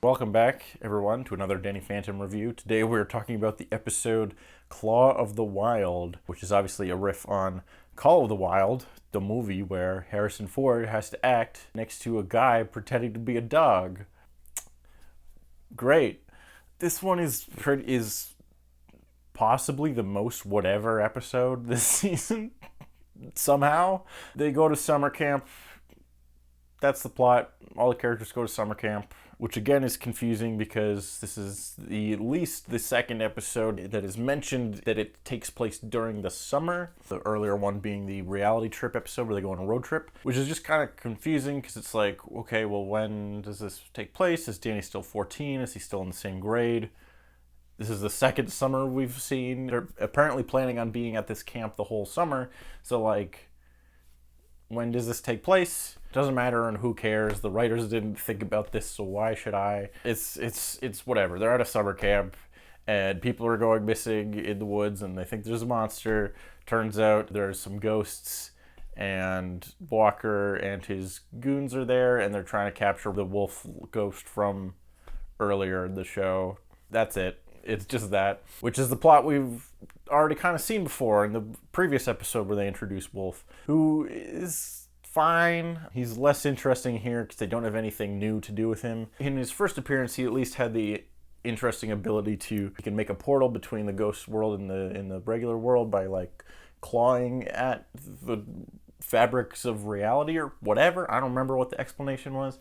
Welcome back, everyone, to another Danny Phantom review. Today we're talking about the episode Claw of the Wild, which is obviously a riff on Call of the Wild, the movie where Harrison Ford has to act next to a guy pretending to be a dog. Great. This one is possibly the most whatever episode this season. Somehow. They go to summer camp. That's the plot. All the characters go to summer camp, which again is confusing because this is at least the second episode that is mentioned that it takes place during the summer. The earlier one being the reality trip episode where they go on a road trip, which is just kind of confusing because it's like, okay, well, when does this take place? Is Danny still 14? Is he still in the same grade? This is the second summer we've seen. They're apparently planning on being at this camp the whole summer. So, like, when does this take place? Doesn't matter, and who cares? The writers didn't think about this, so why should I? It's whatever. They're at a summer camp, and people are going missing in the woods, and they think there's a monster. Turns out there's some ghosts, and Walker and his goons are there, and they're trying to capture the Wulf ghost from earlier in the show. That's it. It's just that, which is the plot we've already kind of seen before in the previous episode where they introduced Wulf, who is fine. He's less interesting here because they don't have anything new to do with him. In his first appearance, he at least had the interesting ability he can make a portal between the ghost world and the regular world by like clawing at the fabrics of reality or whatever. I don't remember what the explanation was,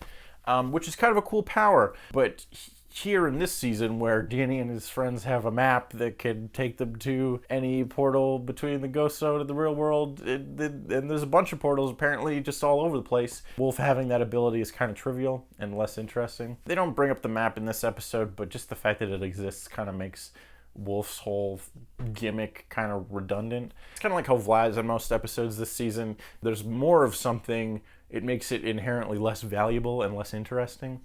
which is kind of a cool power, but here in this season where Danny and his friends have a map that can take them to any portal between the ghost zone and the real world, and there's a bunch of portals apparently just all over the place. Wulf having that ability is kind of trivial and less interesting. They don't bring up the map in this episode, but just the fact that it exists kind of makes Wulf's whole gimmick kind of redundant. It's kind of like how Vlad's in most episodes this season. There's more of something, it makes it inherently less valuable and less interesting.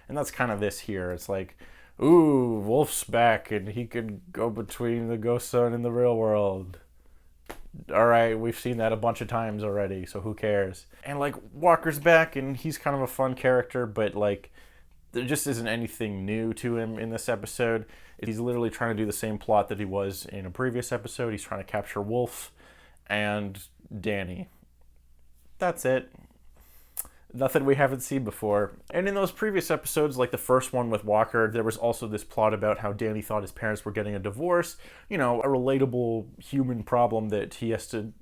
And that's kind of this here. It's like, ooh, Wulf's back and he could go between the ghost zone and the real world. All right, we've seen that a bunch of times already, so who cares? And like, Walker's back and he's kind of a fun character, but like, there just isn't anything new to him in this episode. He's literally trying to do the same plot that he was in a previous episode. He's trying to capture Wulf and Danny. That's it. Nothing we haven't seen before. And in those previous episodes, like the first one with Walker, there was also this plot about how Danny thought his parents were getting a divorce. You know, a relatable human problem that he has to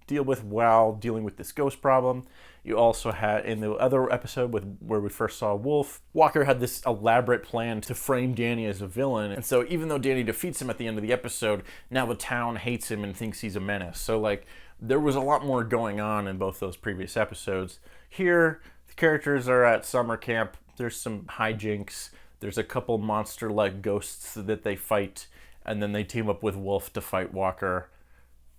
deal with while dealing with this ghost problem. You also had, in the other episode where we first saw Wulf, Walker had this elaborate plan to frame Danny as a villain. And so even though Danny defeats him at the end of the episode, now the town hates him and thinks he's a menace. So like, there was a lot more going on in both those previous episodes. Here, the characters are at summer camp. There's some hijinks. There's a couple monster-like ghosts that they fight, and then they team up with Wulf to fight Walker.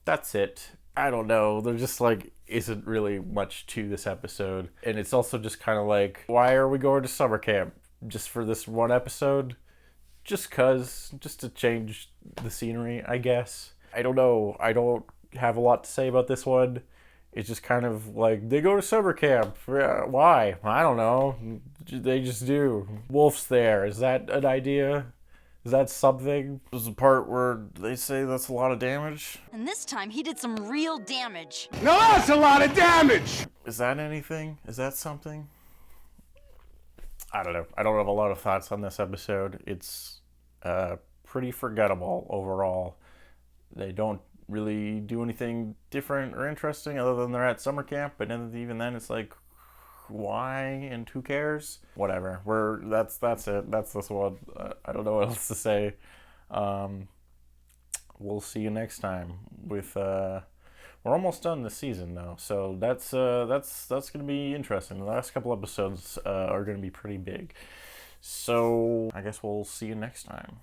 That's it. I don't know. There just like isn't really much to this episode. And it's also just kind of like, why are we going to summer camp? Just for this one episode? Just to change the scenery, I guess. I don't know. I don't have a lot to say about this one. It's just kind of like, they go to summer camp. Why? I don't know. They just do. Wulf's there. Is that an idea? Is that something? There's the part where they say that's a lot of damage. And this time he did some real damage. No, that's a lot of damage! Is that anything? Is that something? I don't know. I don't have a lot of thoughts on this episode. It's pretty forgettable overall. They don't really do anything different or interesting other than they're at summer camp, but even then it's like, why and who cares? Whatever. That's it. That's this one. I don't know what else to say. We'll see you next time with we're almost done this season though, so that's gonna be interesting. The last couple episodes are gonna be pretty big, so I guess we'll see you next time.